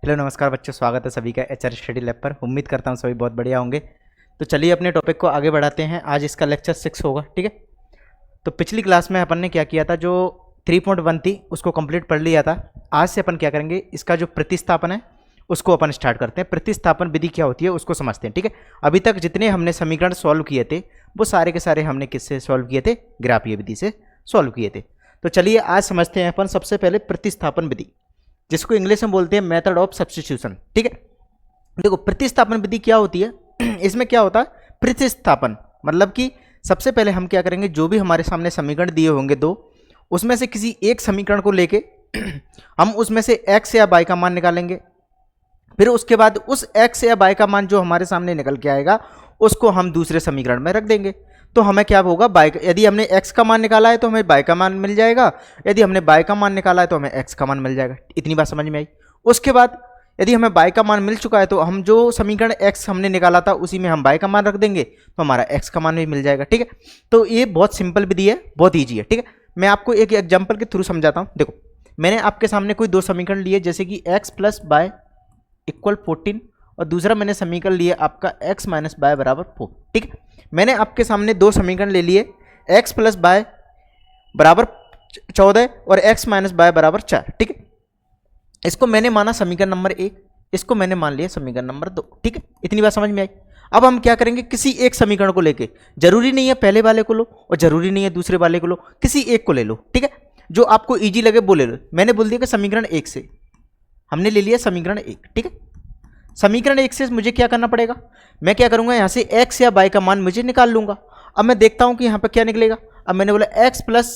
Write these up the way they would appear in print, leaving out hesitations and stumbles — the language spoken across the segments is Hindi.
हेलो नमस्कार बच्चों, स्वागत है सभी का एचआर स्टडी लैब पर। उम्मीद करता हूँ सभी बहुत बढ़िया होंगे। तो चलिए अपने टॉपिक को आगे बढ़ाते हैं। आज इसका लेक्चर 6 होगा, ठीक है। तो पिछली क्लास में अपन ने क्या किया था, जो 3.1 थी उसको कंप्लीट पढ़ लिया था। आज से अपन क्या करेंगे, इसका जो प्रतिस्थापन है उसको अपन स्टार्ट करते हैं। प्रतिस्थापन विधि क्या होती है उसको समझते हैं, ठीक है। अभी तक जितने हमने समीकरण सॉल्व किए थे वो सारे के सारे हमने किससे सॉल्व किए थे, ग्राफीय विधि से सॉल्व किए थे। तो चलिए आज समझते हैं अपन सबसे पहले प्रतिस्थापन विधि, जिसको इंग्लिश में बोलते हैं मेथड ऑफ सब्स्टिट्यूशन, ठीक है। देखो प्रतिस्थापन विधि क्या होती है इसमें क्या होता है, प्रतिस्थापन मतलब कि सबसे पहले हम क्या करेंगे, जो भी हमारे सामने समीकरण दिए होंगे दो, उसमें से किसी एक समीकरण को लेके हम उसमें से x या y का मान निकालेंगे। फिर उसके बाद उस x या y का मान जो हमारे सामने निकल के आएगा उसको हम दूसरे समीकरण में रख देंगे। तो हमें क्या होगा, यदि हमने x का मान निकाला है तो हमें y का मान मिल जाएगा, यदि हमने y का मान निकाला है तो हमें x का मान मिल जाएगा। इतनी बात समझ में आई। उसके बाद यदि हमें y का मान मिल चुका है तो हम जो समीकरण x हमने निकाला था उसी में हम y का मान रख देंगे तो हमारा x का मान भी मिल जाएगा, ठीक है। तो ये बहुत सिंपल विधि है, बहुत ईजी है, ठीक है। मैं आपको एक एग्जाम्पल के थ्रू समझाता हूँ। देखो मैंने आपके सामने कोई दो समीकरण लिए, जैसे कि x प्लस बाय इक्वल 14 और दूसरा मैंने समीकरण लिए आपका x माइनस बाय बराबर 4, ठीक है। मैंने आपके सामने दो समीकरण ले लिए, x प्लस बाय बराबर 14 और x माइनस बाय बराबर 4, ठीक है। इसको मैंने माना समीकरण नंबर 1, इसको मैंने मान लिया समीकरण नंबर 2, ठीक है। इतनी बात समझ में आई। अब हम क्या करेंगे, किसी एक समीकरण को लेके, जरूरी नहीं है पहले वाले को लो और जरूरी नहीं है दूसरे वाले को लो, किसी एक को ले लो, ठीक है। जो आपको ईजी लगे वो ले लो। मैंने बोल दिया कि समीकरण 1 से हमने ले लिया समीकरण 1, ठीक है। समीकरण 1 से मुझे क्या करना पड़ेगा, मैं क्या करूंगा, यहां से x या y का मान मुझे निकाल लूंगा। अब मैं देखता हूं कि यहां पर क्या निकलेगा। अब मैंने बोला x प्लस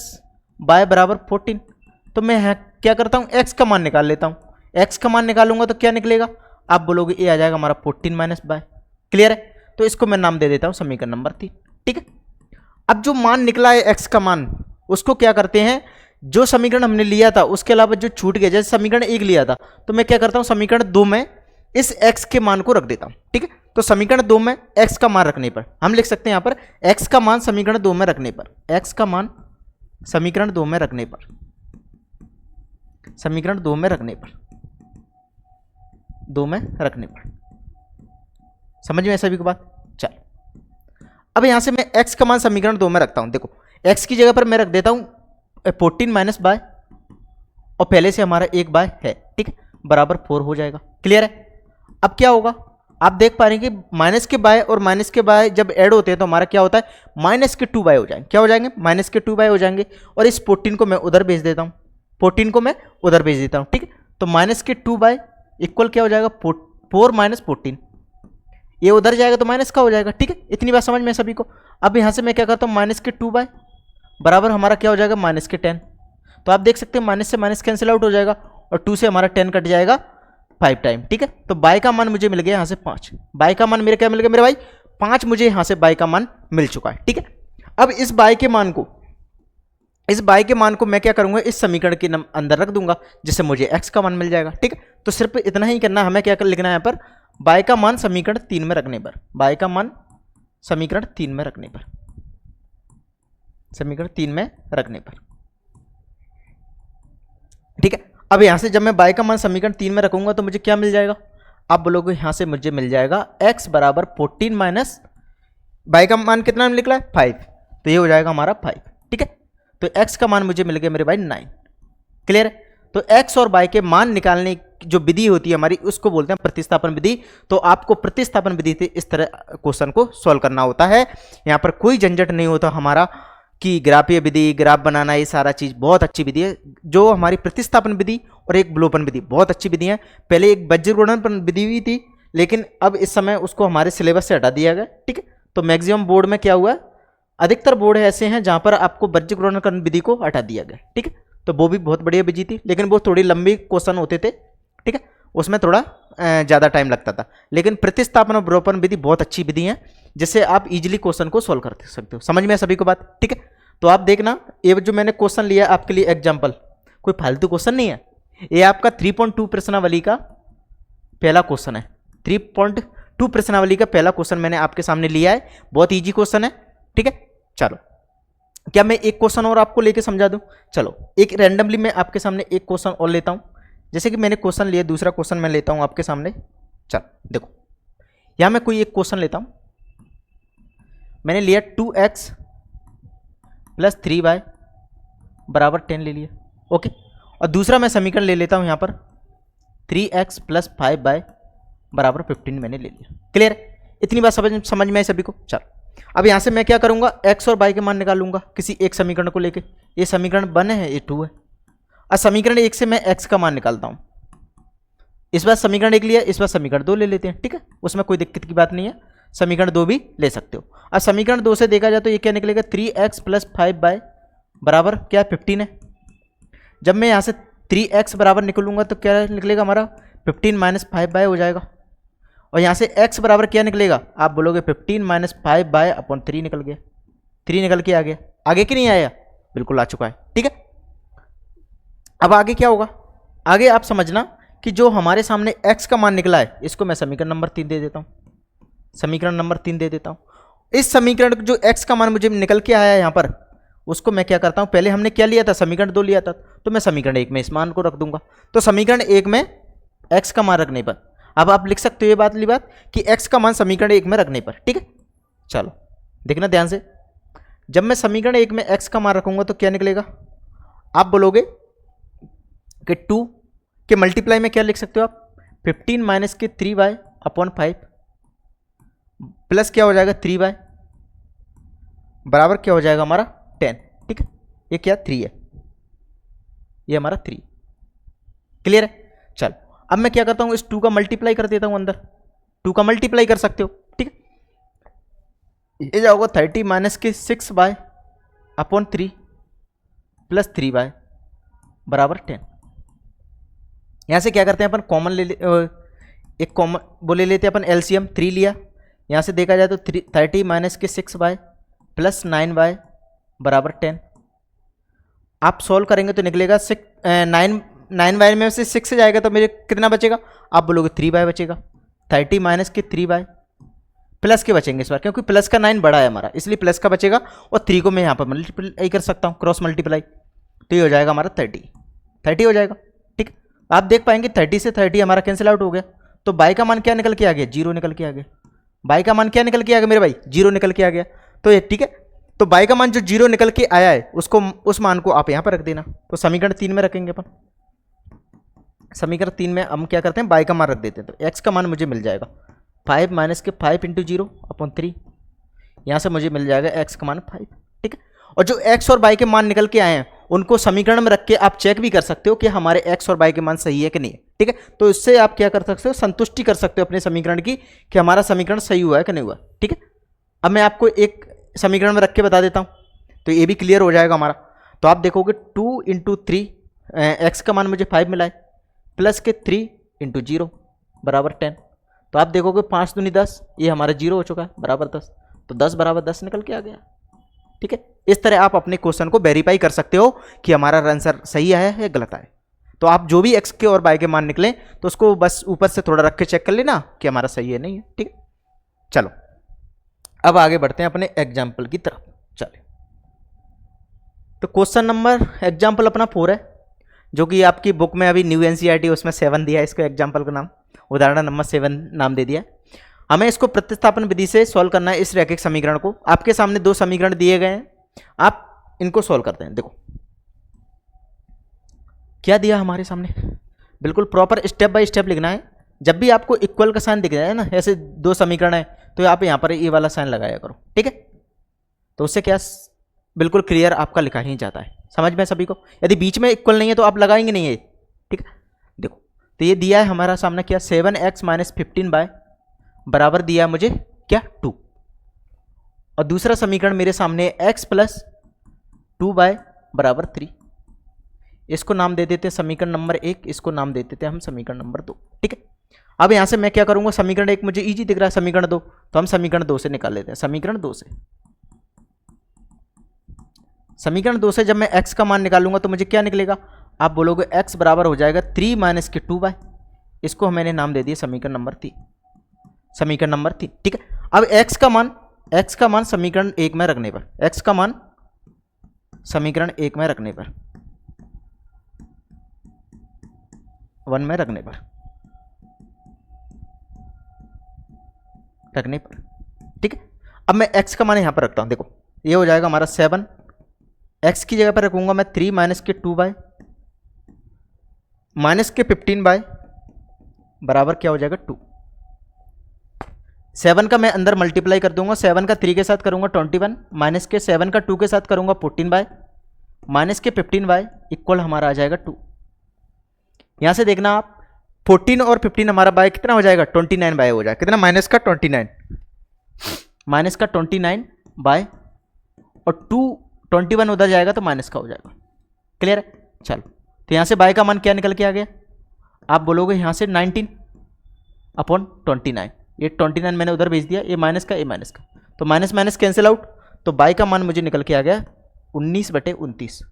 बाय बराबर 14, तो मैं यहाँ क्या करता हूं, x का मान निकाल लेता हूं। x का मान निकालूंगा तो क्या निकलेगा, आप बोलोगे ये आ जाएगा हमारा 14 माइनस बाय। क्लियर है। तो इसको मैं नाम दे देता हूं समीकरण नंबर 3, ठीक है। अब जो मान निकला है x का मान, उसको क्या करते हैं, जो समीकरण हमने लिया था उसके अलावा जो छूट गया, जैसे समीकरण 1 लिया था तो मैं क्या करता हूं, समीकरण 2 में इस x के मान को रख देता हूं, ठीक है। तो समीकरण 2 में x का मान रखने पर हम लिख सकते हैं यहां पर x का मान समीकरण 2 में रखने पर, x का मान समीकरण 2 में रखने पर, समीकरण 2 में रखने पर, 2 में रखने पर, समझ में सभी को बात। चल अब यहां से मैं x का मान समीकरण 2 में रखता हूं। देखो x की जगह पर मैं रख देता हूं 14 माइनस बाय, और पहले से हमारा 1 बाय है, ठीक है, बराबर 4 हो जाएगा। क्लियर है। अब क्या होगा, आप देख पा रहे हैं कि माइनस के बाय और माइनस के बाय जब ऐड होते हैं तो हमारा क्या होता है, माइनस के 2 बाय हो जाएंगे। क्या हो जाएंगे, माइनस के 2 बाय हो जाएंगे। और इस 14 को मैं उधर भेज देता हूं, 14 को मैं उधर भेज देता हूं, ठीक है। तो माइनस के 2 बाय इक्वल क्या हो जाएगा, 4 माइनस 14, ये उधर जाएगा तो माइनस का हो जाएगा, ठीक है। इतनी बात समझ में सभी को। अब यहां से मैं क्या करता हूं, माइनस के 2 बाय बराबर हमारा क्या हो जाएगा, माइनस के 10। तो आप देख सकते हैं माइनस से माइनस कैंसिल आउट हो जाएगा और 2 से हमारा 10 कट जाएगा 5 टाइम, ठीक है। तो बाय का मान मुझे मिल गया यहाँ से 5, बाय का मान मेरे क्या मिल गया मेरे भाई 5, मुझे यहाँ से बाय का मान मिल चुका है, ठीक है। अब इस बाय के मान को, इस बाय के मान को मैं क्या करूंगा, इस समीकरण के अंदर रख दूंगा, जिससे मुझे x का मान मिल जाएगा, ठीक है। तो सिर्फ इतना ही करना, हमें क्या लिखना है यहाँ पर, बाय का मान समीकरण 3 में रखने पर, बाय का मान समीकरण 3 में रखने पर, समीकरण 3 में रखने पर, ठीक है। अब यहां से जब मैं बाय का मान समीकरण 3 में रखूंगा तो मुझे क्या मिल जाएगा, आप बोलोगे यहां से मुझे मिल जाएगा x बराबर 14 माइनस बाय का मान कितना निकला है 5, तो ये हो जाएगा हमारा 5, ठीक है। तो x का मान मुझे मिल गया मेरे भाई 9। क्लियर है। तो x और y के मान निकालने की जो विधि होती है हमारी, उसको बोलते हैं प्रतिस्थापन विधि। तो आपको प्रतिस्थापन विधि से इस तरह क्वेश्चन को सॉल्व करना होता है। यहाँ पर कोई झंझट नहीं होता हमारा कि ग्राफीय विधि, ग्राफ बनाना, ये सारा चीज बहुत अच्छी विधि है। जो हमारी प्रतिस्थापन विधि और एक विलोपन विधि बहुत अच्छी विधि है। पहले एक वज्रगुणन विधि भी थी, लेकिन अब इस समय उसको हमारे सिलेबस से हटा दिया गया, ठीक है। तो मैक्सिमम बोर्ड में क्या हुआ, अधिकतर बोर्ड ऐसे हैं जहां पर आपको वज्रगुणन विधि को हटा दिया गया, ठीक है। तो वो भी बहुत बढ़िया विधि थी, लेकिन वो थोड़ी लंबी क्वेश्चन होते थे, ठीक है, उसमें थोड़ा ज़्यादा टाइम लगता था। लेकिन प्रतिस्थापन और विलोपन विधि बहुत अच्छी विधि है, जिससे आप इजीली क्वेश्चन को सॉल्व कर सकते हो। समझ में सभी को बात, ठीक है। तो आप देखना, ये जो मैंने क्वेश्चन लिया आपके लिए एग्जाम्पल, कोई फालतू क्वेश्चन नहीं है, ये आपका 3.2 प्रश्नावली का पहला क्वेश्चन है। 3.2 प्रश्नावली का पहला क्वेश्चन मैंने आपके सामने लिया है, बहुत ईजी क्वेश्चन है, ठीक है। चलो क्या मैं एक क्वेश्चन और आपको लेके समझा दूं, चलो एक रैंडमली मैं आपके सामने एक क्वेश्चन और लेता हूं, जैसे कि मैंने क्वेश्चन लिया, दूसरा क्वेश्चन मैं लेता हूँ आपके सामने। चल देखो, यहाँ मैं कोई एक क्वेश्चन लेता हूँ। मैंने लिया 2x प्लस 3y बराबर 10 ले लिया, ओके। और दूसरा मैं समीकरण ले लेता हूँ यहाँ पर 3x प्लस 5y बराबर 15 मैंने ले लिया। क्लियर है? इतनी बात समझ में है सभी को? चल अब यहाँ से मैं क्या करूँगा, x और y के मान निकालूंगा किसी एक समीकरण को लेके। ये समीकरण 1 है, ये 2 है। अब समीकरण 1 से मैं x का मान निकालता हूँ। इस बार समीकरण 1 लिया, इस बार समीकरण 2 ले लेते हैं, ठीक है, उसमें कोई दिक्कत की बात नहीं है, समीकरण 2 भी ले सकते हो। अब समीकरण 2 से देखा जाए तो ये क्या निकलेगा, 3x प्लस 5y बराबर क्या है, 15 है। जब मैं यहाँ से 3x बराबर निकलूंगा तो क्या निकलेगा हमारा, 15 माइनस 5y हो जाएगा। और यहाँ से x बराबर क्या निकलेगा, आप बोलोगे 15 माइनस 5y अपॉन 3 निकल गया। 3 निकल के आ गया, आगे कि नहीं आया, बिल्कुल आ चुका है, ठीक है। अब आगे क्या होगा, आगे आप समझना कि जो हमारे सामने x का मान निकला है, इसको मैं समीकरण नंबर 3 दे देता हूँ, समीकरण नंबर 3 दे देता हूँ। इस समीकरण जो x का मान मुझे निकल के आया है यहाँ पर, उसको मैं क्या करता हूँ, पहले हमने क्या लिया था, समीकरण 2 लिया था, तो मैं समीकरण 1 में इस मान को रख दूंगा। तो समीकरण 1 में x का मान रखने पर, अब आप लिख सकते हो ये वाली बात कि x का मान समीकरण 1 में रखने पर, ठीक है। चलो देखना ध्यान से, जब मैं समीकरण 1 में x का मान रखूंगा तो क्या निकलेगा, आप बोलोगे कि 2 के मल्टीप्लाई में क्या लिख सकते हो आप, 15 माइनस के 3y अपॉन 5 प्लस क्या हो जाएगा 3y बराबर क्या हो जाएगा हमारा 10, ठीक है। ये क्या 3 है, ये हमारा 3, क्लियर है। चल अब मैं क्या करता हूं, इस 2 का मल्टीप्लाई कर देता हूं अंदर, 2 का मल्टीप्लाई कर सकते हो, ठीक है। ये जाओगा 30 माइनस के 6y अपॉन 3 प्लस 3y बराबर 10। यहां से क्या करते हैं अपन, कॉमन एक कॉमन वो ले लेते हैं अपन, एलसीएम 3 लिया। यहां से देखा जाए तो 30 माइनस के 6y प्लस 9y बराबर 10। आप सॉल्व करेंगे तो निकलेगा 9y में से 6 से जाएगा तो मेरे कितना बचेगा, आप बोलोगे 3y बचेगा। 30 माइनस के 3y प्लस के बचेंगे इस बार, क्योंकि प्लस का 9 बड़ा है हमारा, इसलिए प्लस का बचेगा। और 3 को मैं यहाँ पर मल्टीप्लाई कर सकता हूँ, क्रॉस मल्टीप्लाई, तो ये हो जाएगा हमारा 30 हो जाएगा, ठीक। आप देख पाएंगे 30 से 30 हमारा कैंसिल आउट हो गया, तो बाई का मान क्या निकल के आ गया, 0 निकल के आ गया। बाई का मान क्या निकल के आ गया मेरे भाई, 0 निकल के आ गया, तो ये ठीक है। तो बाई का मान जो 0 निकल के आया है, उसको उस मान को आप यहाँ पर रख देना। तो समीकरण 3 में रखेंगे अपन, समीकरण 3 में हम क्या करते हैं, बाई का मान रख देते हैं। तो x का मान मुझे मिल जाएगा 5 माइनस के 5 इंटू 0 अपॉन 3, यहाँ से मुझे मिल जाएगा x का मान 5, ठीक है। और जो x और y के मान निकल के आए हैं, उनको समीकरण में रख के आप चेक भी कर सकते हो कि हमारे x और y के मान सही है कि नहीं है, ठीक है। तो इससे आप क्या कर सकते हो, संतुष्टि कर सकते हो अपने समीकरण की कि हमारा समीकरण सही हुआ है कि नहीं हुआ, ठीक है। अब मैं आपको एक समीकरण में रख के बता देता हूँ, तो ये भी क्लियर हो जाएगा हमारा। तो आप देखोगे 2 इंटू 3, एक्स का मान मुझे 5 मिला है, प्लस के 3 इंटू 0 बराबर 10। तो आप देखोगे 5 दूनी 10, ये हमारा 0 हो चुका है, बराबर 10। तो 10 बराबर 10 निकल के आ गया, ठीक है। इस तरह आप अपने क्वेश्चन को वेरीफाई कर सकते हो कि हमारा आंसर सही आया है या गलत आया। तो आप जो भी एक्स के और वाई के मान निकले, तो उसको बस ऊपर से थोड़ा रख के चेक कर लेना कि हमारा सही है नहीं है, ठीक है। चलो अब आगे बढ़ते हैं अपने एग्जाम्पल की तरफ। चलिए, तो क्वेश्चन नंबर एग्जाम्पल अपना 4 है, जो कि आपकी बुक में अभी न्यू एनसीईआरटी उसमें 7 दिया है, इसको एग्जाम्पल का नाम, उदाहरण नंबर 7 नाम दे दिया है। हमें इसको प्रतिस्थापन विधि से सॉल्व करना है, इस रैखिक समीकरण को। आपके सामने 2 समीकरण दिए गए हैं, आप इनको सॉल्व करते हैं। देखो क्या दिया हमारे सामने, बिल्कुल प्रॉपर स्टेप बाय स्टेप लिखना है। जब भी आपको इक्वल का साइन दिख जाए ना, ऐसे 2 समीकरण है, तो आप यहाँ पर ये वाला साइन लगाया करो, ठीक है। तो उससे क्या बिल्कुल क्लियर आपका लिखा ही जाता है, समझ में सभी को। यदि बीच में इक्वल नहीं है तो आप लगाएंगे नहीं है, ठीक है। देखो तो ये दिया है हमारा सामने क्या, 7x माइनस 15y बराबर दिया मुझे क्या 2। और दूसरा समीकरण मेरे सामने x प्लस 2y बराबर 3। इसको नाम दे देते हैं समीकरण नंबर 1, इसको नाम दे देते हैं हम समीकरण नंबर 2, ठीक है। अब यहां से मैं क्या करूंगा, समीकरण 1 मुझे इजी दिख रहा है, समीकरण 2, तो हम समीकरण 2 से निकाल लेते हैं। समीकरण 2 से, समीकरण 2 से जब मैं x का मान निकालूंगा तो मुझे क्या निकलेगा, आप बोलोगे x बराबर हो जाएगा 3 माइनस के 2y। इसको मैंने नाम दे दिया समीकरण नंबर 3, समीकरण नंबर 3, ठीक है। अब x का मान समीकरण 1 में रखने पर, x का मान समीकरण 1 में रखने पर 1 में रखने पर ठीक है। अब मैं x का मान यहाँ पर रखता हूँ, देखो ये हो जाएगा हमारा 7, x की जगह पर रखूंगा मैं 3 माइनस के 2 बाय माइनस के 15 बाय बराबर क्या हो जाएगा 2। 7 का मैं अंदर मल्टीप्लाई कर दूंगा, 7 का 3 के साथ करूंगा 21 माइनस के 7 का 2 के साथ करूंगा 14 बाय माइनस के 15 बाय इक्वल हमारा आ जाएगा 2। यहां से देखना आप 14 और 15 हमारा बाय कितना हो जाएगा 29 बाय हो जाएगा, कितना माइनस का 29 माइनस का 29 बाय और 21 उधर जाएगा तो माइनस का हो जाएगा। क्लियर है। चलो तो यहां से बाय का मान क्या निकल के आ गया, आप बोलोगे यहां से 19 अपॉन 29, ये 29 मैंने उधर भेज दिया, ये माइनस का ये माइनस का, तो माइनस माइनस कैंसिल आउट, तो बाय का मान मुझे निकल के आ गया 19/29।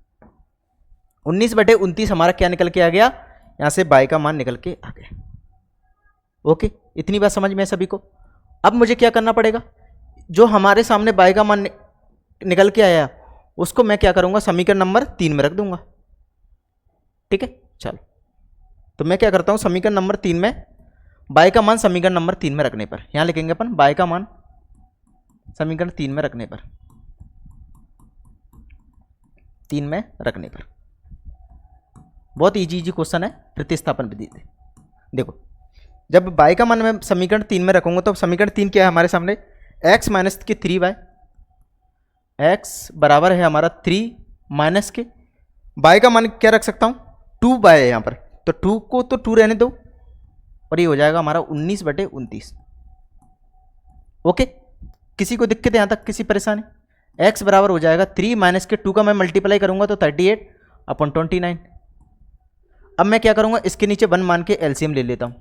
19/29 हमारा क्या निकल के आ गया, यहां से बाय का मान निकल के आ गया। ओके, इतनी बात समझ में सभी को। अब मुझे क्या करना पड़ेगा, जो हमारे सामने बाय का मान निकल के आया उसको मैं क्या करूंगा, समीकरण नंबर 3 में रख दूंगा। ठीक है, चलो तो मैं क्या करता हूं, समीकरण नंबर 3 में बाय का मान समीकरण नंबर 3 में रखने पर यहां लिखेंगे अपन बाय का मान समीकरण 3 में रखने पर 3 में रखने पर बहुत इजी क्वेश्चन है, प्रतिस्थापन विधि से। देखो जब बाय का मान मैं समीकरण 3 में रखूंगा तो समीकरण 3 क्या है हमारे सामने, x माइनस के 3 बाय x बराबर है हमारा 3 माइनस के बाय का मान क्या रख सकता हूं 2 बाय है यहां पर, तो 2 को तो 2 रहने दो और ये हो जाएगा हमारा 19/29। ओके, किसी को दिक्कत है यहां तक, किसी परेशानी। x बराबर हो जाएगा 3 माइनस के 2 का मैं मल्टीप्लाई करूंगा तो 38/29। अब मैं क्या करूंगा, इसके नीचे 1 मान के एलसीएम ले लेता हूं,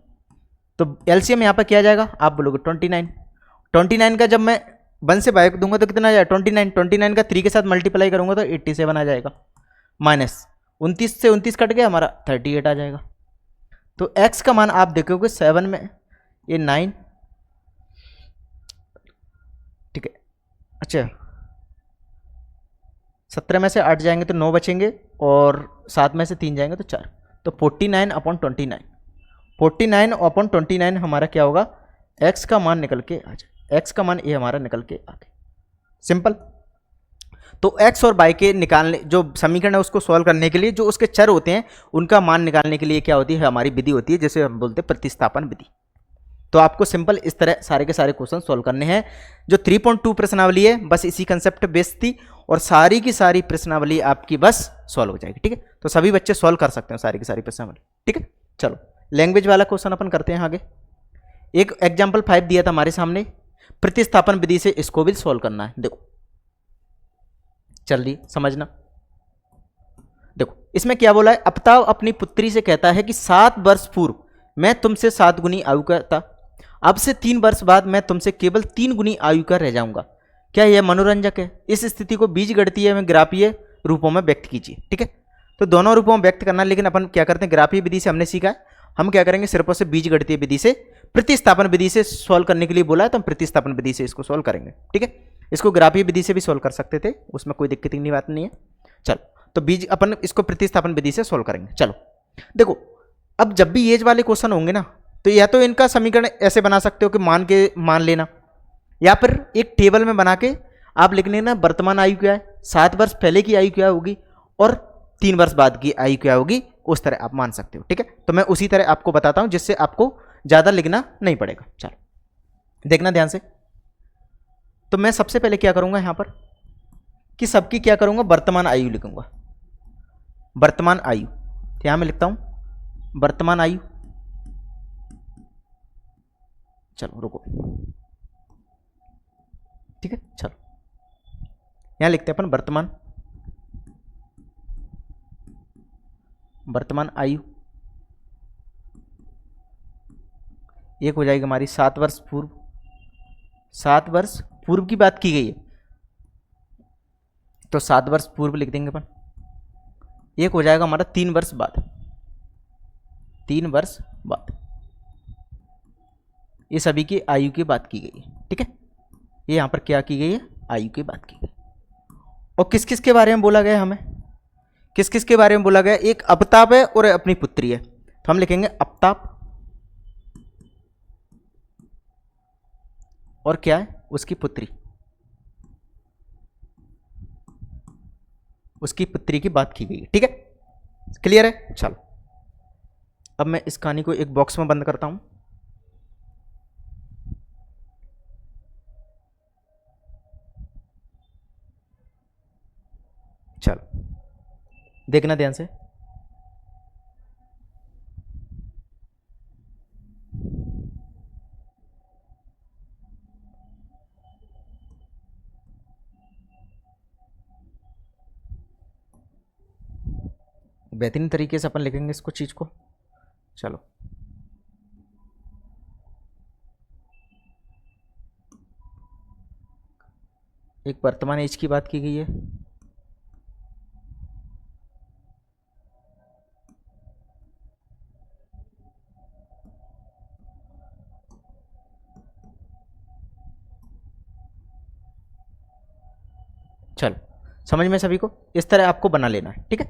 तो एलसीएम यहां पर क्या आ जाएगा, आप बोलोगे 29 का जब मैं 1 से बाय दूंगा तो कितना आ जाएगा 29 का 3 के साथ मल्टीप्लाई करूंगा तो 87 आ जाएगा, माइनस 29 से 29 कट गया हमारा 38 आ जाएगा। तो x का मान आप देखोगे 7 में ये 9, ठीक है, अच्छा 17 में से 8 जाएंगे तो 9 बचेंगे और 7 में से 3 जाएंगे तो 4, तो 49/29 49/29 हमारा क्या होगा, x का मान निकल के आ जाए, x का मान ये हमारा निकल के आ गया। सिंपल। तो x और y के निकालने जो समीकरण है उसको सॉल्व करने के लिए जो उसके चर होते हैं उनका मान निकालने के लिए क्या होती है, हमारी विधि होती है जिसे हम बोलते हैं प्रतिस्थापन विधि। तो आपको सिंपल इस तरह सारे के सारे क्वेश्चन सॉल्व करने हैं। जो 3.2 प्रश्नावली है बस इसी कंसेप्ट बेस्ड थी और सारी की सारी प्रश्नावली आपकी बस सॉल्व हो जाएगी। ठीक है, तो सभी बच्चे सॉल्व कर सकते हैं सारी की सारी प्रश्नावली। ठीक है, चलो लैंग्वेज वाला क्वेश्चन अपन करते हैं आगे। एक एग्जाम्पल 5 दिया था हमारे सामने, प्रतिस्थापन विधि से इसको भी सॉल्व करना है। देखो जल्दी समझना, देखो इसमें क्या बोला है, अपताव अपनी पुत्री से कहता है कि 7 वर्ष पूर्व मैं तुमसे 7 गुनी आयु का था, अब से 3 वर्ष बाद मैं तुमसे केवल 3 गुनी आयु का रह जाऊंगा। क्या यह मनोरंजक है? इस स्थिति को बीजगणितीय एवं ग्राफीय रूपों में व्यक्त कीजिए। ठीक है, तो दोनों रूपों में व्यक्त करना, लेकिन अपन क्या करते हैं ग्राफीय विधि से हमने सीखा है, हम क्या करेंगे सिर्फ से बीजगणितीय विधि से प्रतिस्थापन विधि से सॉल्व करने के लिए बोला है तो हम प्रतिस्थापन विधि से इसको सॉल्व करेंगे। ठीक है, इसको ग्राफीय विधि से भी सॉल्व कर सकते थे, उसमें कोई दिक्कत की बात नहीं है। चलो तो बीज अपन इसको प्रतिस्थापन विधि से सॉल्व करेंगे। चलो देखो, अब जब भी एज वाले क्वेश्चन होंगे ना तो या तो इनका समीकरण ऐसे बना सकते हो कि मान लेना, या फिर एक टेबल में बना के आप लिख लेना वर्तमान आयु क्या है, 7 वर्ष पहले की आयु क्या होगी और 3 वर्ष बाद की आयु क्या होगी, उस तरह आप मान सकते हो। ठीक है, तो मैं उसी तरह आपको बताता हूं जिससे आपको ज्यादा लिखना नहीं पड़ेगा। चलो देखना ध्यान से। तो मैं सबसे पहले क्या करूंगा यहां पर कि सबकी क्या करूंगा, वर्तमान आयु लिखूंगा। वर्तमान आयु यहां मैं लिखता हूं वर्तमान आयु। चलो रुको, ठीक है, चलो यहां लिखते हैं अपन वर्तमान आयु। एक हो जाएगी हमारी 7 वर्ष पूर्व, 7 वर्ष पूर्व की बात की गई है तो 7 वर्ष पूर्व लिख देंगे अपन। एक हो जाएगा हमारा 3 वर्ष बाद, 3 वर्ष बाद, ये सभी की आयु की बात की गई है। ठीक है, ये यहां पर क्या की गई है, आयु की बात की गई। और किस किस के बारे में बोला गया, हमें किस किस के बारे में बोला गया, एक अपताप है और अपनी पुत्री है। तो हम लिखेंगे अपताप और क्या है, उसकी पुत्री, उसकी पुत्री की बात की गई है। ठीक है, क्लियर है। चलो अब मैं इस कहानी को एक बॉक्स में बंद करता हूं। चलो देखना ध्यान से। बेहतरीन तरीके से अपन लिखेंगे इसको, चीज को। चलो एक वर्तमान एज की बात की गई है। चलो समझ में सभी को, इस तरह आपको बना लेना है। ठीक है,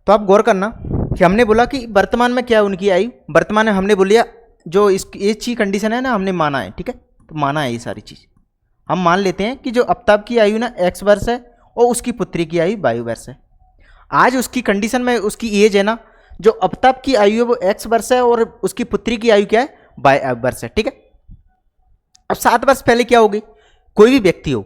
तो आप गौर करना कि हमने बोला कि वर्तमान में क्या उनकी आयु, वर्तमान में हमने बोलिया जो इस एज की कंडीशन है ना, हमने माना है। ठीक है, तो माना है ये सारी चीज। हम मान लेते हैं कि जो अपताप की आयु ना x वर्ष है और उसकी पुत्री की आयु y वर्ष है। आज उसकी कंडीशन में उसकी एज है ना, जो अपताप की आयु है वो x वर्ष है और उसकी पुत्री की आयु क्या है, y वर्ष है। ठीक है, अब 7 वर्ष पहले क्या होगी, कोई भी व्यक्ति हो,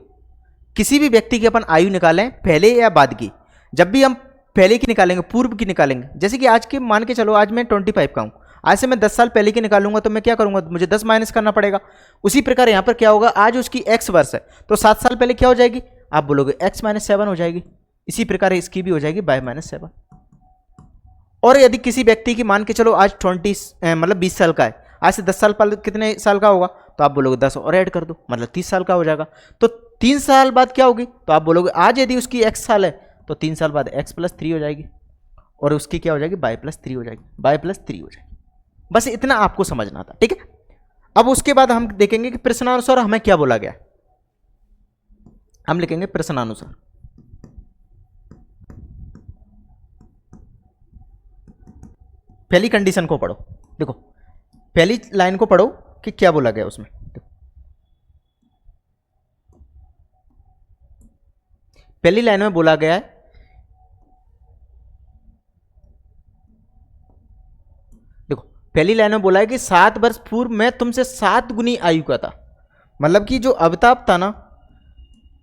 किसी भी व्यक्ति की अपन आयु निकालें पहले या बाद की, जब भी हम पहले की निकालेंगे, पूर्व की निकालेंगे, जैसे कि आज के मान के चलो आज मैं 25 का हूं, आज से मैं 10 साल पहले की निकालूंगा तो मैं क्या करूंगा, मुझे 10 माइनस करना पड़ेगा। उसी प्रकार यहां पर क्या होगा, आज उसकी x वर्ष है तो 7 साल पहले क्या हो जाएगी, आप बोलोगे x माइनस 7 हो जाएगी। इसी प्रकार इसकी भी हो जाएगी y माइनस 7। और यदि किसी व्यक्ति की मान के चलो आज 20 साल का है, आज से 10 साल पहले कितने साल का होगा, तो आप बोलोगे 10 और ऐड कर दो, मतलब 30 साल का हो जाएगा। तो 3 साल बाद क्या होगी, तो आप बोलोगे आज यदि उसकी x साल है तो 3 साल बाद x प्लस 3 हो जाएगी और उसकी क्या हो जाएगी, y प्लस 3 हो जाएगी, y प्लस 3 हो जाएगी। बस इतना आपको समझना था। ठीक है, अब उसके बाद हम देखेंगे कि प्रश्नानुसार हमें क्या बोला गया। हम लिखेंगे प्रश्नानुसार। पहली कंडीशन को पढ़ो, देखो पहली लाइन को पढ़ो कि क्या बोला गया उसमें। देखो पहली लाइन में बोला गया है, देखो पहली लाइन में बोला है कि 7 वर्ष पूर्व मैं तुमसे 7 गुनी आयु का था। मतलब कि जो अवताप था ना,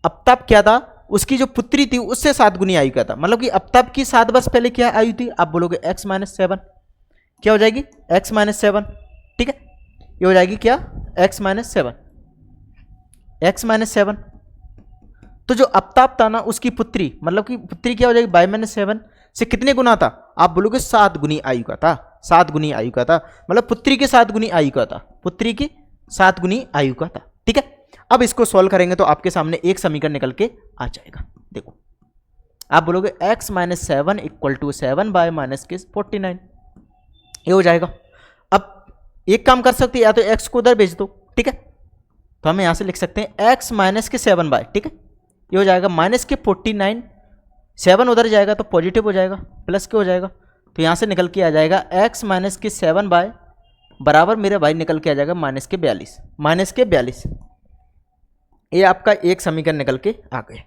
अपताप क्या था, उसकी जो पुत्री थी उससे 7 गुनी आयु का था। मतलब कि अपताप की 7 वर्ष पहले क्या आयु थी, आप बोलोगे x माइनस 7, क्या हो जाएगी x माइनस 7। ठीक है, ये हो जाएगी क्या, x माइनस 7, x माइनस 7। तो जो अपताप था ना उसकी पुत्री, मतलब कि पुत्री क्या हो जाएगी, y माइनस 7 से कितने गुना था, आप बोलोगे 7 गुनी आयु का था, 7 गुनी आयु का था, मतलब पुत्री के 7 गुनी आयु का था, पुत्री की 7 गुनी आयु का था। ठीक है, अब इसको सॉल्व करेंगे तो आपके सामने एक समीकरण निकल के आ जाएगा। देखो आप बोलोगे x minus 7 equal to 7 by minus के 49, ये हो जाएगा। अब एक काम कर सकते हैं, या तो x को उधर भेज दो। ठीक है, तो हम यहां से लिख सकते हैं x माइनस के 7 बाय, ठीक है, ये हो जाएगा माइनस के 49, 7 उधर जाएगा तो पॉजिटिव हो जाएगा, प्लस के हो जाएगा, तो यहां से निकल के आ जाएगा x माइनस के 7 बाय बराबर मेरे भाई निकल के आ जाएगा माइनस के 42, माइनस के 42। ये आपका एक समीकरण निकल के आ गए,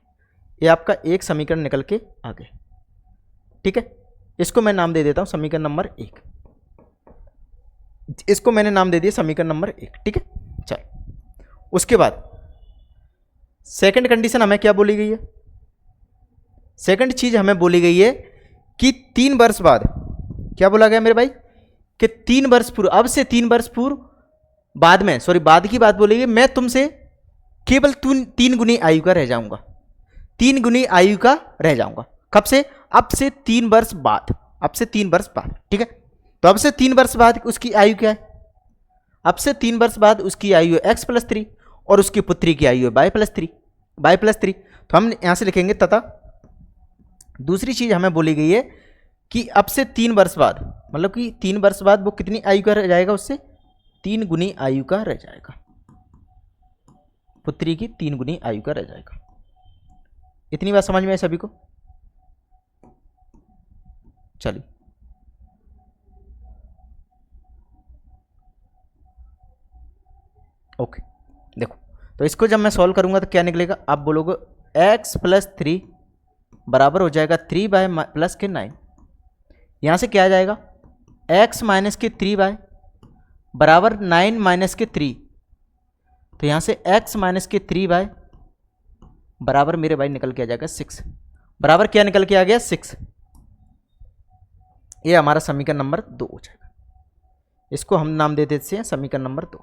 ये आपका एक समीकरण निकल के आ गए। ठीक है, इसको मैं नाम दे देता हूं समीकरण नंबर 1, इसको मैंने नाम दे दिया समीकरण नंबर 1। ठीक है, चल उसके बाद सेकंड कंडीशन हमें क्या बोली गई है, सेकंड चीज हमें बोली गई है कि 3 वर्ष बाद, क्या बोला गया मेरे भाई, कि 3 वर्ष पूर्व, अब से 3 वर्ष पूर्व बाद में, सॉरी बाद की बात बोली गई, मैं तुमसे केवल 3 गुनी आयु का रह जाऊंगा, 3 गुनी आयु का रह जाऊंगा। कब से, अब से 3 वर्ष बाद, अब से 3 वर्ष बाद। ठीक है, तो अब से 3 वर्ष बाद उसकी आयु क्या है, अब से 3 वर्ष बाद उसकी आयु है x प्लस 3 और उसकी पुत्री की आयु है y प्लस 3, y प्लस 3। तो हम यहां से लिखेंगे तथा दूसरी चीज हमें बोली गई है कि अब से 3 वर्ष बाद, मतलब कि 3 वर्ष बाद वो कितनी आयु का रह जाएगा, उससे 3 गुनी आयु का रह जाएगा, पुत्री की 3 गुनी आयु का रह जाएगा। इतनी बात समझ में है सभी को। चलिए ओके, देखो तो इसको जब मैं सॉल्व करूंगा तो क्या निकलेगा, आप बोलोगे x प्लस 3 बराबर हो जाएगा 3 बाय प्लस के 9। यहाँ से क्या आ जाएगा, x माइनस के 3 बाय बराबर 9 माइनस के 3। तो यहाँ से x माइनस के 3 बाय बराबर मेरे भाई निकल के आ जाएगा 6। बराबर क्या निकल के आ गया, 6। ये हमारा समीकरण नंबर 2 हो जाएगा। इसको हम नाम दे देते हैं समीकरण नंबर 2।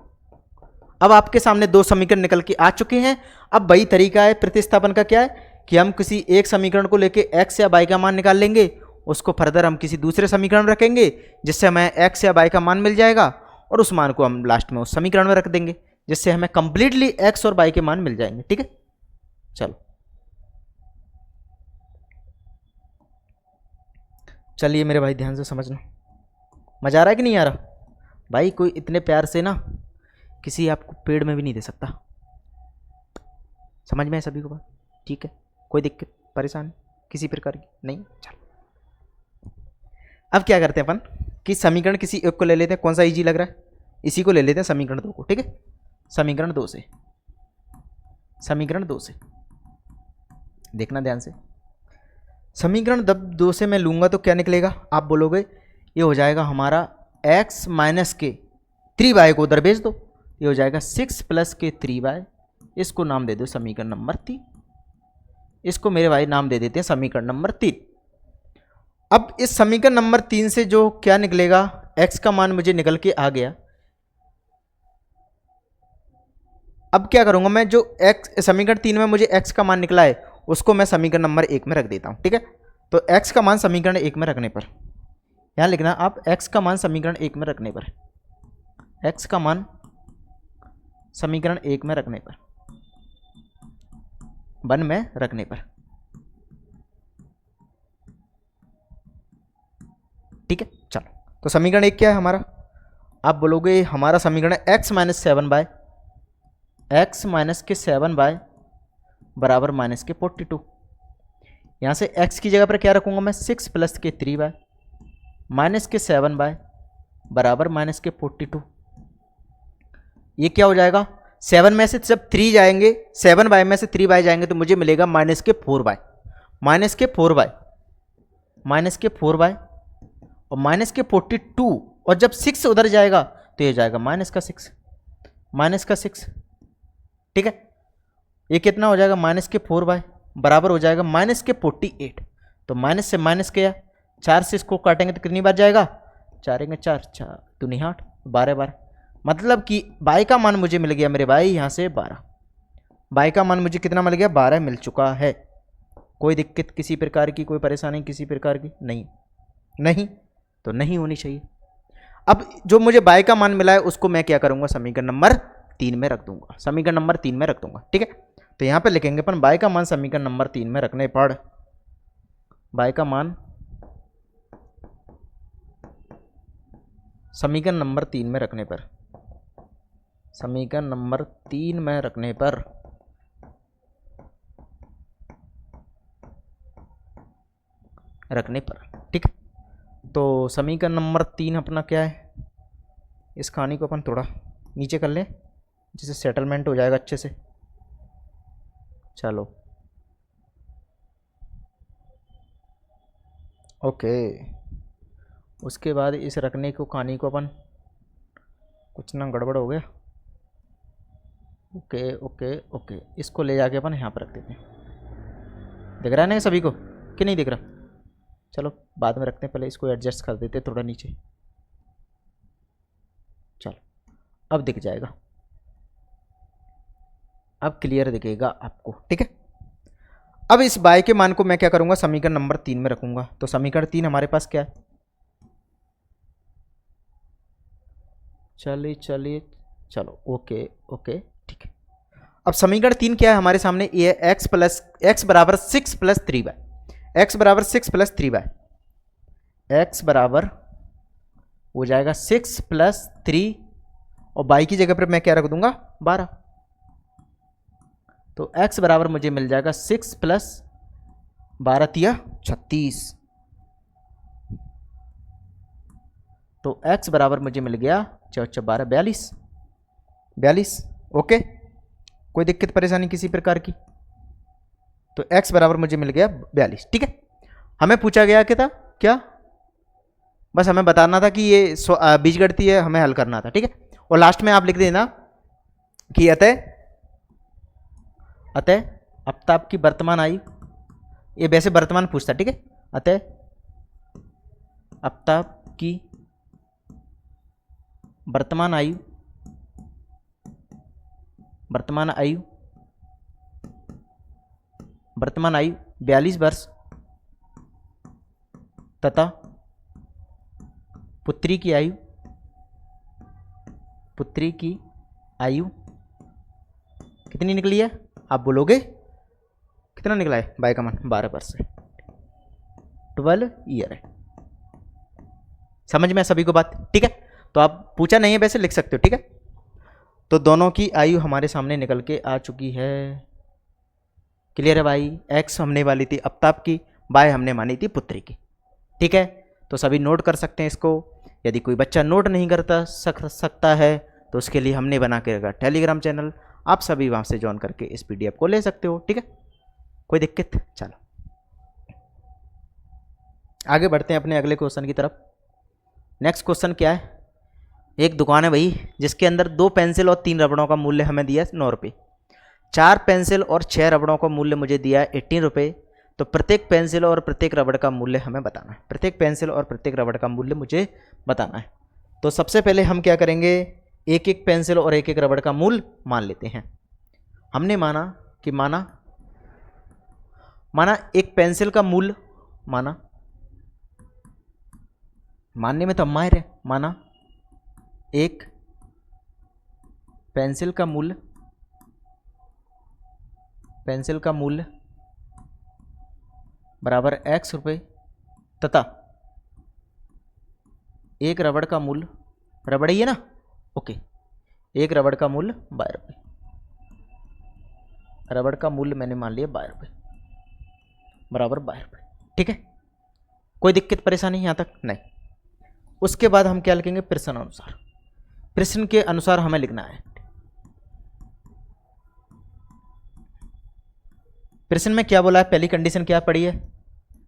अब आपके सामने दो समीकरण निकल के आ चुके हैं। अब वही तरीका है प्रतिस्थापन का, क्या है कि हम किसी एक समीकरण को लेके x या y का मान निकाल लेंगे, उसको फर्दर हम किसी दूसरे समीकरण में रखेंगे जिससे हमें x या y का मान मिल जाएगा, और उस मान को हम लास्ट में उस समीकरण में रख देंगे जिससे हमें कंप्लीटली x और y के मान मिल जाएंगे। ठीक है, चलो चलिए मेरे भाई ध्यान से समझना। मजा आ रहा है कि नहीं आ रहा भाई? कोई इतने प्यार से ना किसी आपको पेड़ में भी नहीं दे सकता। समझ में है सभी को बात? ठीक है, कोई दिक्कत परेशानी किसी प्रकार की नहीं? चलो अब क्या करते हैं अपन कि समीकरण किसी एक को ले लेते हैं। कौन सा इजी लग रहा है, इसी को ले लेते हैं, समीकरण 2 को। ठीक है, समीकरण 2 से, समीकरण 2 से देखना ध्यान से। समीकरण 2 से मैं लूंगा तो क्या निकलेगा, आप बोलोगे ये हो जाएगा हमारा x माइनस के 3y को उधर भेज दो, ये हो जाएगा 6 प्लस के 3y। इसको नाम दे दो समीकरण नंबर 3। इसको मेरे भाई नाम दे देते हैं समीकरण नंबर 3। अब इस समीकरण नंबर 3 से जो क्या निकलेगा, x का मान मुझे निकल के आ गया। अब क्या करूंगा मैं, जो x समीकरण 3 में मुझे x का मान निकला है उसको मैं समीकरण नंबर 1 में रख देता हूं। ठीक है, तो x का मान समीकरण 1 में रखने पर, यहां लिखना आप x का मान समीकरण 1 में रखने पर, x का मान समीकरण 1 में रखने पर, 1 में रखने पर। ठीक है, चलो तो समीकरण 1 क्या है हमारा, आप बोलोगे हमारा समीकरण है x minus 7 by x minus के 7 बाय बराबर माइनस के 42। यहाँ से x की जगह पर क्या रखूंगा मैं, 6 प्लस के 3 बाय माइनस के 7 बाय बराबर माइनस के 42। ये क्या हो जाएगा, 7 में से जब 3 जाएंगे, 7 बाय में से 3 बाय जाएंगे तो मुझे मिलेगा माइनस के 4 बाय, माइनस के 4 बाय, माइनस के 4 बाय और माइनस के 42। और जब 6 उधर जाएगा तो ये जाएगा माइनस का 6, माइनस का 6। ठीक है, ये कितना हो जाएगा, माइनस के 4 बाय बराबर हो जाएगा माइनस के 48। तो माइनस से माइनस किया, 4 से इसको काटेंगे तो कितनी बार जाएगा, 4 4 4 दूनी 8 12 बार। मतलब कि बाई का मान मुझे मिल गया मेरे भाई यहाँ से 12। बाई का मान मुझे कितना मिल गया, 12 मिल चुका है। कोई दिक्कत किसी प्रकार की, कोई परेशानी किसी प्रकार की नहीं? नहीं तो नहीं होनी चाहिए। अब जो मुझे बाई का मान मिला है उसको मैं क्या करूँगा, समीकरण नंबर 3 में रख दूंगा, समीकरण नंबर 3 में रख दूंगा। ठीक है, तो यहाँ पे लिखेंगे अपन बाई का मान समीकरण नंबर 3 में रखने पर, बाई का मान समीकरण नंबर 3 में रखने पर, समीकरण नंबर 3 में रखने पर ठीक है। तो समीकरण नंबर 3 अपना क्या है, इस कहानी को अपन थोड़ा नीचे कर लें जिससे सेटलमेंट हो जाएगा अच्छे से। चलो ओके, उसके बाद इस रखने को कहानी को अपन कुछ ना गड़बड़ हो गया। ओके ओके ओके, इसको ले जाके अपन यहाँ पर रख देते हैं। दिख रहा है ना सभी को कि नहीं दिख रहा? चलो बाद में रखते हैं, पहले इसको एडजस्ट कर देते हैं थोड़ा नीचे। चलो अब दिख जाएगा, अब क्लियर दिखेगा आपको। ठीक है, अब इस बाई के मान को मैं क्या करूंगा, समीकरण नंबर 3 में रखूंगा। तो समीकरण 3 हमारे पास क्या है, चलिए चलिए चलो ओके ओके ठीक है। अब समीकरण 3 क्या है हमारे सामने, ये x बराबर 6 प्लस 3 बाय, x बराबर 6 प्लस 3 बाय, x बराबर हो जाएगा 6 प्लस 3 और बाई की जगह पर मैं क्या रख दूंगा, 12। तो x बराबर मुझे मिल जाएगा 6 प्लस 12 तिया 36। तो x बराबर मुझे मिल गया 4 4 12 42। ओके, कोई दिक्कत परेशानी किसी प्रकार की? तो x बराबर मुझे मिल गया 42, ठीक है। हमें पूछा गया क्या था, क्या बस हमें बताना था कि ये बीजगणितीय है, हमें हल करना था, ठीक है। और लास्ट में आप लिख देना कि अतः आफ्ताब की वर्तमान आयु, ये वैसे वर्तमान पूछता, ठीक है। अतः आफ्ताब की वर्तमान आयु 42 वर्ष तथा पुत्री की आयु कितनी निकली है? आप बोलोगे कितना निकला है? बाय का मान 12 वर्ष है, 12 ईयर है। समझ में सभी को बात, ठीक है। तो आप पूछा नहीं है, वैसे लिख सकते हो, ठीक है। तो दोनों की आयु हमारे सामने निकल के आ चुकी है। क्लियर है भाई? एक्स हमने वाली थी आफ्ताब की, बाय हमने मानी थी पुत्री की, ठीक है। तो सभी नोट कर सकते हैं इसको। यदि कोई बच्चा नोट नहीं करता सकता है तो उसके लिए हमने बना के रखा टेलीग्राम चैनल, आप सभी वहाँ से ज्वाइन करके इस PDF को ले सकते हो, ठीक है। कोई दिक्कत? चलो आगे बढ़ते हैं अपने अगले क्वेश्चन की तरफ। नेक्स्ट क्वेश्चन क्या है? एक दुकान है भाई जिसके अंदर 2 पेंसिल और 3 रबड़ों का मूल्य हमें दिया है 9 रुपये, 4 पेंसिल और 6 रबड़ों का मूल्य मुझे दिया है 18 रुपये। तो प्रत्येक पेंसिल और प्रत्येक रबड़ का मूल्य हमें बताना है, प्रत्येक पेंसिल और प्रत्येक रबड़ का मूल्य मुझे बताना है। तो सबसे पहले हम क्या करेंगे, एक एक पेंसिल और एक एक रबड़ का मूल्य मान लेते हैं। हमने माना कि माना एक पेंसिल का मूल्य, मानने में तो हम माहिर है, माना एक पेंसिल का मूल्य बराबर x रुपये तथा एक रबड़ का मूल्य, रबड़ ही है ना, ओके, एक रबड़ का मूल्य 12 रुपये, रबड़ का मूल्य मैंने मान लिया 12 रुपये बराबर 12 रुपये, ठीक है। कोई दिक्कत परेशानी यहाँ तक नहीं। उसके बाद हम क्या लिखेंगे, प्रश्न अनुसार, प्रश्न के अनुसार हमें लिखना है। प्रश्न में क्या बोला है, पहली कंडीशन क्या पड़ी है,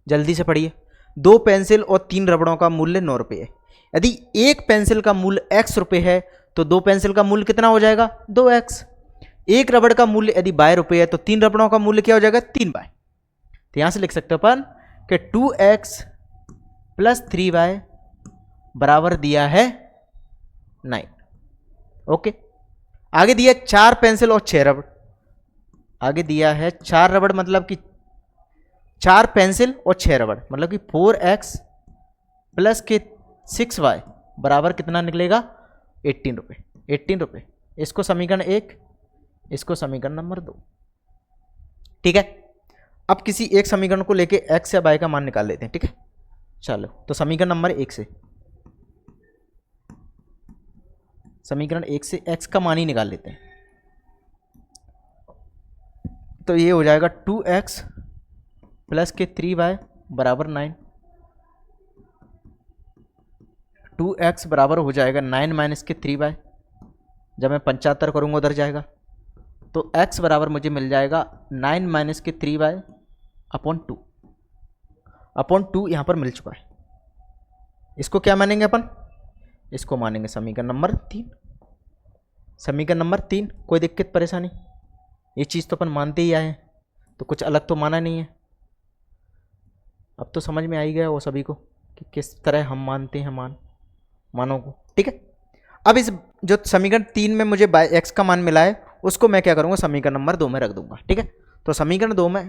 जल्दी से पढ़िए। 2 पेंसिल और 3 रबड़ों का मूल्य 9 रुपये है। यदि एक पेंसिल का मूल्य x रुपये है तो 2 पेंसिल का मूल्य कितना हो जाएगा, 2x। एक रबड़ का मूल्य यदि 12 रुपये है तो 3 रबड़ों का मूल्य क्या हो जाएगा, 3y। तो यहां से लिख सकते हो अपन कि 2x + 3y बराबर दिया है 9। ओके, आगे दिया 4 पेंसिल और 6 रबड़, आगे दिया है 4 रबड़ मतलब कि 4 पेंसिल और 6 रबड़ मतलब कि 4x + 6y बराबर कितना निकलेगा, 18 रुपये, 18 रुपये। इसको समीकरण 1, इसको समीकरण नंबर 2, ठीक है। अब किसी एक समीकरण को लेके x या y का मान निकाल लेते हैं, ठीक है। चलो तो समीकरण नंबर 1 से, समीकरण 1 से x का मान ही निकाल लेते हैं। तो ये हो जाएगा 2x + 3y बराबर 9, 2x बराबर हो जाएगा 9 - 3y, जब मैं 75 करूँगा उधर जाएगा, तो x बराबर मुझे मिल जाएगा 9 - 3y अपॉन 2 यहाँ पर मिल चुका है। इसको क्या मानेंगे अपन, इसको मानेंगे समीकरण नंबर 3, समीकरण नंबर 3। कोई दिक्कत परेशानी, ये चीज़ तो अपन मानते ही आए हैं, तो कुछ अलग तो माना नहीं है। अब तो समझ में आ ही गया वो सभी को कि किस तरह हम मानते हैं मानों को, ठीक है। अब इस जो समीकरण 3 में मुझे x का मान मिला है उसको मैं क्या करूँगा, समीकरण नंबर 2 में रख दूंगा, ठीक है। तो समीकरण 2 में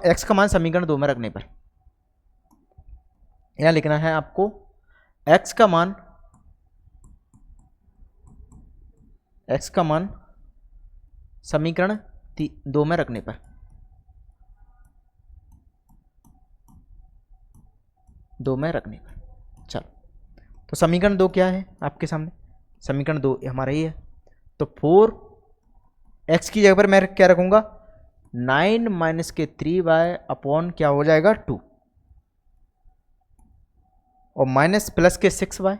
x का मान समीकरण 2 में रखने पर यहाँ लिखना है आपको x का मान समीकरण 2 में रखने पर, 2 में रखने पर। चलो तो समीकरण 2 क्या है आपके सामने, समीकरण 2 हमारा ही है। तो 4x की जगह पर मैं क्या रखूंगा, 9 - 3y अपॉन क्या हो जाएगा 2 और माइनस प्लस के 6y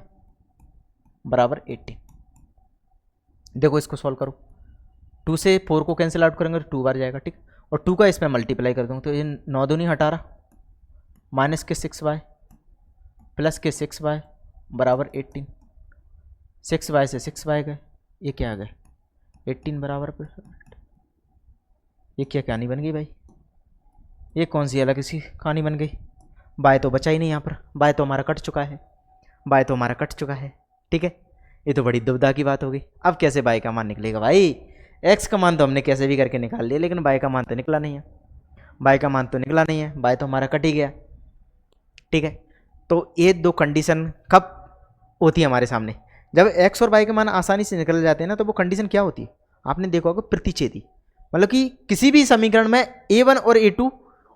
बराबर 18। देखो इसको सॉल्व करो, 2 से 4 को कैंसिल आउट करेंगे तो 2 बार जाएगा, ठीक। और 2 का इसमें मल्टीप्लाई कर दूँगा तो ये 9 दूनी 18 माइनस के 6y प्लस के 6y बराबर 18। 6y से 6y गए, ये क्या आ गया 18 बराबर पे। ये क्या कहानी बन गई भाई, ये कौन सी अलग सी कहानी बन गई। बाय तो बचा ही नहीं यहाँ पर, बाय तो हमारा कट चुका है, बाय तो हमारा कट चुका है, ठीक है। ये तो बड़ी दुविधा की बात हो गई। अब कैसे बाय का मान निकलेगा भाई, एक्स का मान तो हमने कैसे भी करके निकाल लिया, लेकिन बाय का मान तो निकला नहीं है, बाय का मान तो निकला नहीं है, बाय तो हमारा कट ही गया, ठीक है। तो ये दो कंडीशन कब होती है हमारे सामने, जब एक्स और बाय के मान आसानी से निकल जाते हैं ना, तो वो कंडीशन क्या होती है आपने देखा होगा, प्रतिच्छेदी। मतलब कि किसी भी समीकरण में a1 और a2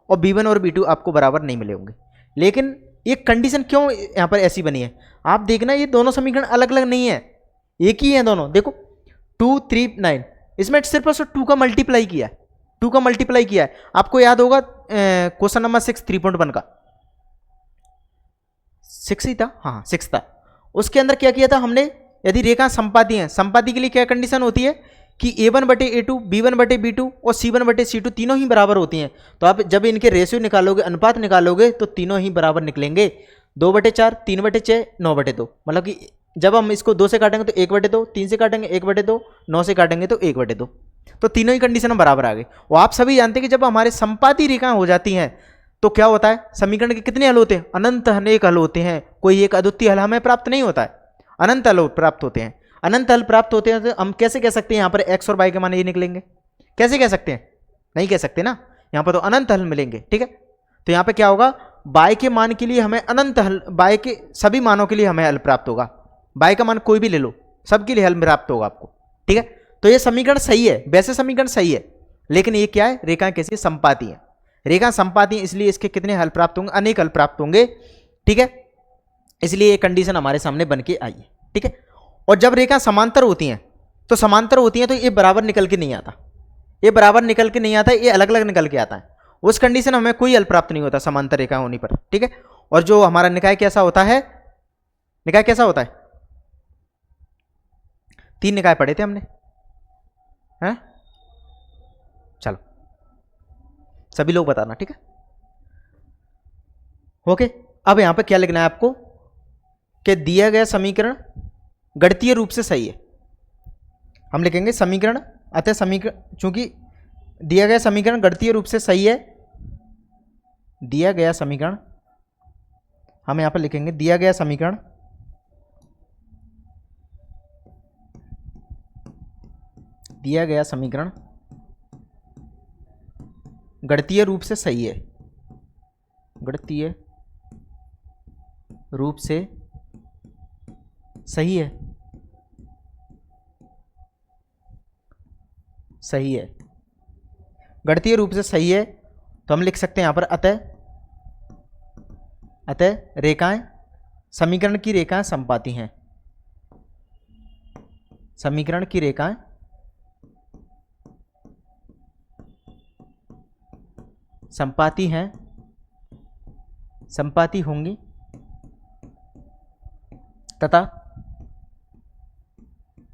और b1 और b2 आपको बराबर नहीं मिले होंगे। लेकिन ये कंडीशन क्यों यहाँ पर ऐसी बनी है, आप देखना ये दोनों समीकरण अलग अलग नहीं है, एक ही है दोनों। देखो 2 3 9, इसमें सिर्फ और सिर्फ 2 का मल्टीप्लाई किया है, 2 का मल्टीप्लाई किया है। आपको याद होगा क्वेश्चन नंबर 6 3.1 का 6 ही था, हाँ 6 था। उसके अंदर क्या किया था हमने, यदि रेखा संपाती है, संपाती के लिए क्या कंडीशन होती है कि a1 बटे a2 b1 बटे b2 और c1 बटे c2 तीनों ही बराबर होती हैं। तो आप जब इनके रेशियो निकालोगे, अनुपात निकालोगे, तो तीनों ही बराबर निकलेंगे। 2/4 3/6 9/2। मतलब कि जब हम इसको 2 से काटेंगे तो 1/2, 3 से काटेंगे 1/2, 9 से काटेंगे तो 1/2। तो तीनों ही कंडीशन बराबर आ गई। और आप सभी जानते हैं कि जब हमारे संपाती रेखाएं हो जाती हैं तो क्या होता है, समीकरण के कितने हल होते हैं, अनंत अनेक हल होते हैं, कोई एक अद्वितीय हल हमें प्राप्त नहीं होता है, अनंत हल प्राप्त होते हैं। अनंत हल प्राप्त होते हैं तो हम कैसे कह सकते हैं यहाँ पर एक्स और वाई के मान ये निकलेंगे, कैसे कह सकते हैं, नहीं कह सकते ना, यहाँ पर तो अनंत हल मिलेंगे, ठीक है। तो यहाँ पे क्या होगा, बाय के मान के लिए हमें अनंत हल, बाय के सभी मानों के लिए हमें हल प्राप्त होगा, बाय का मान कोई भी ले लो सबके लिए हल प्राप्त होगा आपको, ठीक है। तो ये समीकरण सही है, वैसे समीकरण सही है, लेकिन ये क्या है, रेखाएं कैसी संपाती हैं, रेखा संपाती हैं, इसलिए इसके कितने हल प्राप्त होंगे, अनेक हल प्राप्त होंगे, ठीक है। इसलिए ये कंडीशन हमारे सामने बन के आई है, ठीक है। और जब रेखा समांतर होती हैं तो समांतर होती हैं तो ये बराबर निकल के नहीं आता, ये बराबर निकल के नहीं आता, ये अलग अलग निकल के आता है। उस कंडीशन में हमें कोई हल प्राप्त नहीं होता समांतर रेखा होने पर, ठीक है। और जो हमारा निकाय कैसा होता है, निकाय कैसा होता है, 3 निकाय पढ़े थे हमने, हैं, चलो सभी लोग बताना, ठीक है, ओके। अब यहां पर क्या लिखना है आपको कि दिया गया समीकरण गणितीय रूप से सही है, हम लिखेंगे समीकरण, अतः समीकरण, चूंकि दिया गया समीकरण गणितीय रूप से सही है, दिया गया समीकरण, हम यहां पर लिखेंगे दिया गया समीकरण दिया गया समीकरण गणितीय रूप से सही है, गणितीय रूप से सही है, सही है, गणितीय रूप से सही है। तो हम लिख सकते हैं यहां पर अतः, अतः रेखाएं, समीकरण की रेखाएं संपाती हैं, समीकरण की रेखाएं संपाती हैं, संपाती होंगी तथा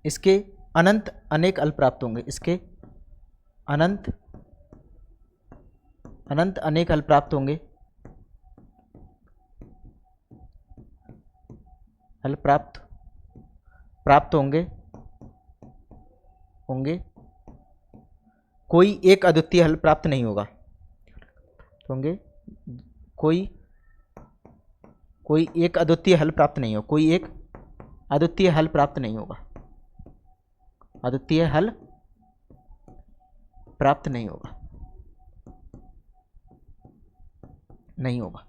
इसके अनंत अनेक हल प्राप्त होंगे, इसके अनंत अनंत अनेक हल प्राप्त होंगे, हल प्राप्त होंगे कोई एक अद्वितीय हल प्राप्त नहीं होगा, होंगे कोई एक अद्वितीय हल प्राप्त नहीं होगा, कोई एक अद्वितीय हल प्राप्त नहीं होगा, अद्वितीय हल प्राप्त नहीं होगा, नहीं होगा।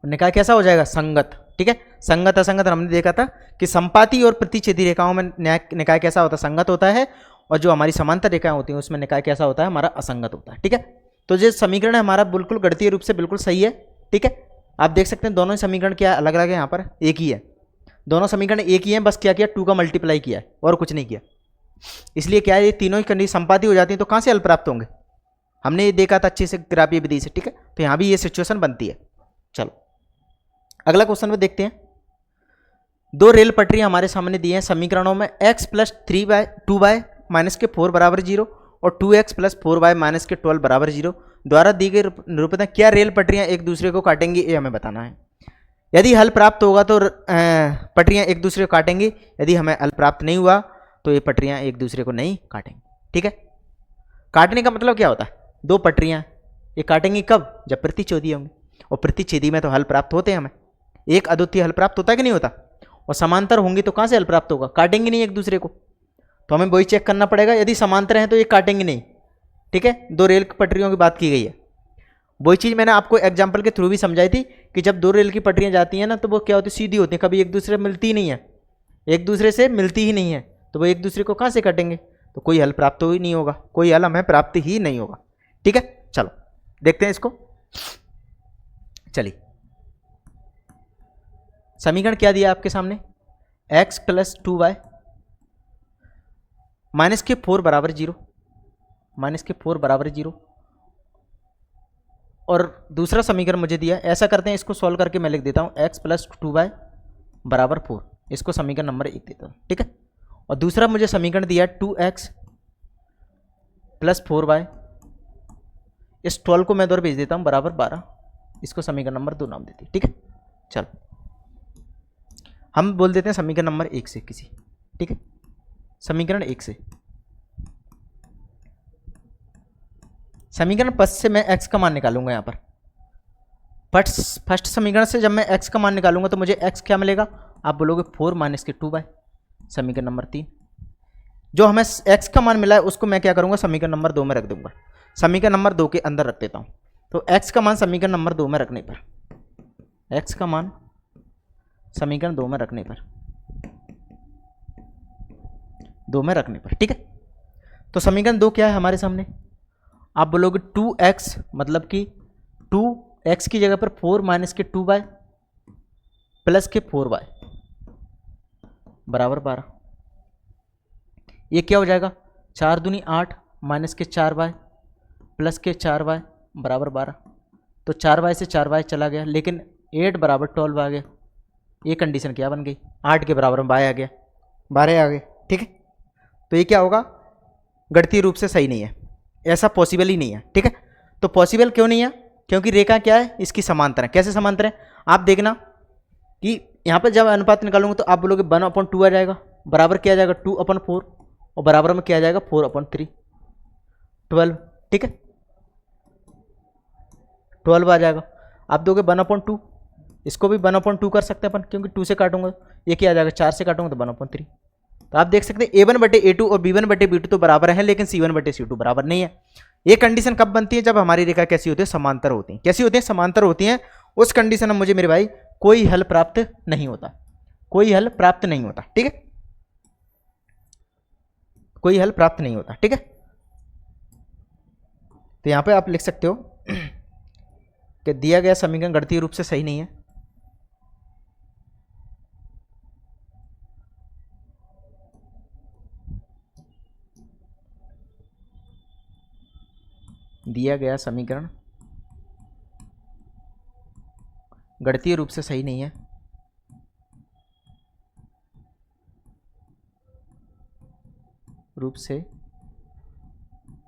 निकाय कैसा हो जाएगा, संगत, ठीक है। संगत असंगत हमने देखा था कि संपाती और प्रतिच्छेदी रेखाओं में निकाय कैसा होता है, संगत होता है, और जो हमारी समांतर रेखाएं होती हैं उसमें निकाय कैसा होता है, हमारा असंगत होता है, ठीक है। तो जो समीकरण है हमारा बिल्कुल गणितीय रूप से बिल्कुल सही है, ठीक है। आप देख सकते हैं दोनों समीकरण क्या अलग अलग है, यहाँ पर एक ही है, दोनों समीकरण एक ही हैं, बस क्या किया 2 का मल्टीप्लाई किया है और कुछ नहीं किया। इसलिए क्या है, ये तीनों ही कंडीशन संपाती हो जाती हैं तो कहाँ से हल प्राप्त होंगे, हमने ये देखा था अच्छे से ग्राफीय विधि से, ठीक है। तो यहाँ भी ये सिचुएशन बनती है। चलो अगला क्वेश्चन में देखते हैं। दो रेल पटरियां हमारे सामने दी हैं समीकरणों में, x प्लस 3/2y माइनस के 4 बराबर 0 और 2x प्लस 4y माइनस के 12 बराबर 0 द्वारा दी गई निरूपित है क्या रेल पटरियां एक दूसरे को काटेंगी, ये हमें बताना है। यदि हल प्राप्त होगा तो पटरियां एक दूसरे को काटेंगी, यदि हमें हल प्राप्त नहीं हुआ तो ये पटरियां एक दूसरे को नहीं काटेंगी। ठीक है, काटने का मतलब क्या होता है, दो पटरियां ये काटेंगी कब, जब प्रतिच्छेदी होंगी, और प्रतिच्छेदी में तो हल प्राप्त होते हैं हमें, एक अद्वितीय हल प्राप्त होता है कि नहीं होता, और समांतर होंगी तो कहाँ से हल प्राप्त होगा, काटेंगे नहीं एक दूसरे को, तो हमें वही चेक करना पड़ेगा। यदि समांतर हैं तो ये काटेंगे नहीं। ठीक है, दो रेल पटरियों की बात की गई है, वही चीज़ मैंने आपको एग्जाम्पल के थ्रू भी समझाई थी कि जब दो रेल की पटरियां जाती हैं ना तो वो क्या होती है, सीधी होती हैं, कभी एक दूसरे से मिलती ही नहीं है, एक दूसरे से मिलती ही नहीं है, तो वो एक दूसरे को कहाँ से काटेंगे, तो कोई हल प्राप्त ही नहीं होगा, कोई हल हमें प्राप्त ही नहीं होगा। ठीक है, चलो देखते हैं इसको। चलिए, समीकरण क्या दिया आपके सामने, x प्लस 2y माइनस के 4 बराबर 0, माइनस के 4 बराबर 0, और दूसरा समीकरण मुझे दिया, ऐसा करते हैं इसको सॉल्व करके मैं लिख देता हूँ x प्लस 2y बराबर 4, इसको समीकरण नंबर 1 देता हूँ। ठीक है, और दूसरा मुझे समीकरण दिया 2x प्लस 4y, इस 12 को मैं इधर भेज देता हूँ बराबर 12, इसको समीकरण नंबर 2 नाम देती है। ठीक है, चलो हम बोल देते हैं समीकरण नंबर 1 से किसी। ठीक है, समीकरण 1 से, समीकरण 5 से मैं x का मान निकालूंगा। यहाँ पर फर्स्ट समीकरण से जब मैं x का मान निकालूंगा तो मुझे x क्या मिलेगा, आप बोलोगे 4 माइनस के 2y, समीकरण नंबर 3। जो हमें x का मान मिला है उसको मैं क्या करूंगा, समीकरण नंबर 2 में रख दूंगा, समीकरण नंबर 2 के अंदर रख देता हूं। तो x का मान समीकरण नंबर 2 में रखने पर, x का मान समीकरण 2 में रखने पर, 2 में रखने पर, ठीक है। तो समीकरण 2 क्या है हमारे सामने, आप बोलोगे 2x, मतलब कि 2x की जगह पर 4 माइनस के 2y प्लस के 4y बराबर 12। ये क्या हो जाएगा, 4 दूनी 8 माइनस के 4y प्लस के 4y बराबर 12। तो 4y से 4y चला गया, लेकिन 8 बराबर 12 आ गया। ये कंडीशन क्या बन गई, 8 के बराबर में y आ गया, 12 आ गए, ठीक है। तो ये क्या होगा, गणितीय रूप से सही नहीं है, ऐसा पॉसिबल ही नहीं है, ठीक है। तो पॉसिबल क्यों नहीं है, क्योंकि रेखा क्या है, इसकी समांतर है। कैसे समांतर है, आप देखना कि यहाँ पर जब अनुपात निकालूंगा तो आप बोलोगे 1/2 आ जाएगा, बराबर क्या आ जाएगा 2/4, और बराबर में क्या आ जाएगा 4/3, 12, ठीक है, 12 आ जाएगा। आप दोगे 1/2, इसको भी 1/2 कर सकते हैं अपन, क्योंकि 2 से काटूंगा ये क्या आ जाएगा, 4 से काटूंगा तो 1/3। तो आप देख सकते हैं a1/a2 और b1/b2 तो बराबर है, लेकिन c1/c2 बराबर नहीं है। ये कंडीशन कब बनती है, जब हमारी रेखा कैसी होती है, समांतर होती है। कैसी होती है, समांतर होती है। उस कंडीशन में मुझे मेरे भाई कोई हल प्राप्त नहीं होता, कोई हल प्राप्त नहीं होता, ठीक है, कोई हल प्राप्त नहीं होता, ठीक है। तो यहां पे आप लिख सकते हो कि दिया गया समीकरण गणितीय रूप से सही नहीं है, दिया गया समीकरण गणितीय रूप से सही नहीं है, रूप से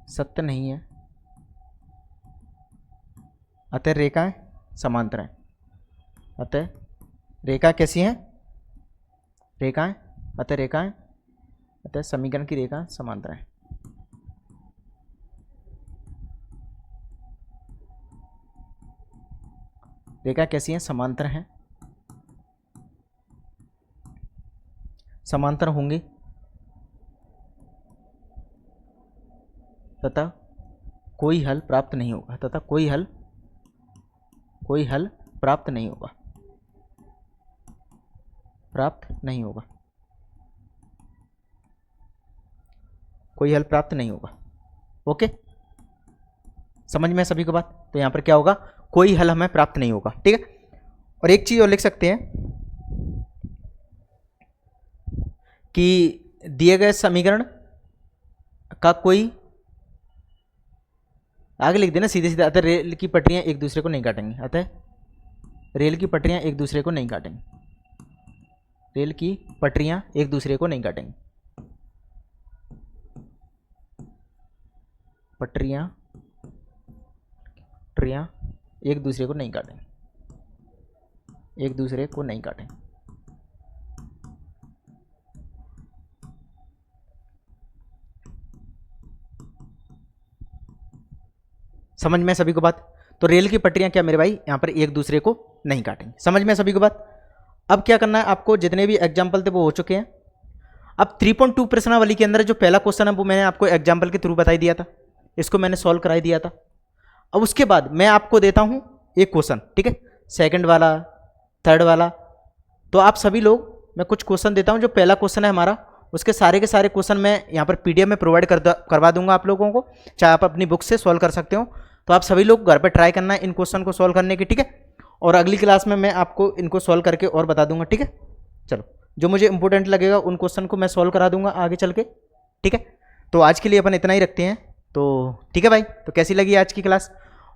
सत्य नहीं है, अतः रेखाएं समांतर हैं। अतः रेखा कैसी हैं, रेखाएं, अतः रेखाएं, अतः समीकरण की रेखा समांतर है। रेखा कैसी है, समांतर हैं, समांतर होंगी तथा कोई हल प्राप्त नहीं होगा, तथा कोई हल प्राप्त नहीं होगा, प्राप्त नहीं होगा, कोई हल प्राप्त नहीं होगा। ओके, समझ में सभी को बात। तो यहां पर क्या होगा, कोई हल हमें प्राप्त नहीं होगा, ठीक है। और एक चीज और लिख सकते हैं कि दिए गए समीकरण का कोई, आगे लिख देना सीधे सीधे, अतः रेल की पटरियां एक दूसरे को नहीं काटेंगे, अतः रेल की पटरियां एक दूसरे को नहीं काटेंगे, रेल की पटरियाँ एक दूसरे को नहीं काटेंगी। पटरियाँ पटरियाँ एक दूसरे को नहीं काटेंगी, एक दूसरे को नहीं काटेंगे। समझ में सभी को बात? तो रेल की पटरियां क्या मेरे भाई यहाँ पर एक दूसरे को नहीं काटेंगे। समझ में सभी को बात? अब क्या करना है आपको, जितने भी एग्जाम्पल थे वो हो चुके हैं। अब 3.2 प्रश्नावली के अंदर जो पहला क्वेश्चन है वो मैंने आपको एग्जाम्पल के थ्रू बताई दिया था, इसको मैंने सॉल्व कराई दिया था। अब उसके बाद मैं आपको देता हूँ एक क्वेश्चन, ठीक है, सेकंड वाला, थर्ड वाला। तो आप सभी लोग, मैं कुछ क्वेश्चन देता हूँ, जो पहला क्वेश्चन है हमारा उसके सारे के सारे क्वेश्चन मैं यहाँ पर पीडीएफ में प्रोवाइड करवा दूंगा आप लोगों को, चाहे आप अपनी बुक से सॉल्व कर सकते हो। तो आप सभी लोग घर पर ट्राई करना है इन क्वेश्चन को सॉल्व करने की, ठीक है। और अगली क्लास में मैं आपको इनको सॉल्व करके और बता दूंगा, ठीक है। चलो, जो मुझे इंपॉर्टेंट लगेगा उन क्वेश्चन को मैं सॉल्व करा दूंगा आगे चल के, ठीक है। तो आज के लिए अपन इतना ही रखते हैं। तो ठीक है भाई, तो कैसी लगी आज की क्लास?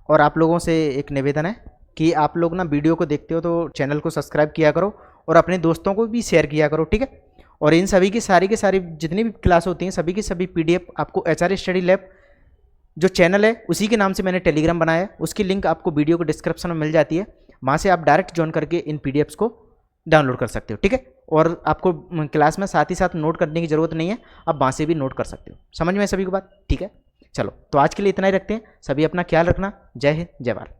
और आप लोगों से एक निवेदन है कि आप लोग ना वीडियो को देखते हो तो चैनल को सब्सक्राइब किया करो और अपने दोस्तों को भी शेयर किया करो, ठीक है। और इन सभी की सारी जितनी भी क्लास होती हैं सभी की सभी पीडीएफ आपको एचआर स्टडी लैब जो चैनल है उसी के नाम से मैंने टेलीग्राम बनाया है, उसकी लिंक आपको वीडियो को डिस्क्रिप्शन में मिल जाती है, वहाँ से आप डायरेक्ट ज्वाइन करके इन पीडीएफ्स को डाउनलोड कर सकते हो, ठीक है। और आपको क्लास में साथ ही साथ नोट करने की ज़रूरत नहीं है, आप वहाँ से भी नोट कर सकते हो। समझ में सभी को बात? ठीक है, चलो तो आज के लिए इतना ही रखते हैं। सभी अपना ख्याल रखना। जय हिंद, जय भारत।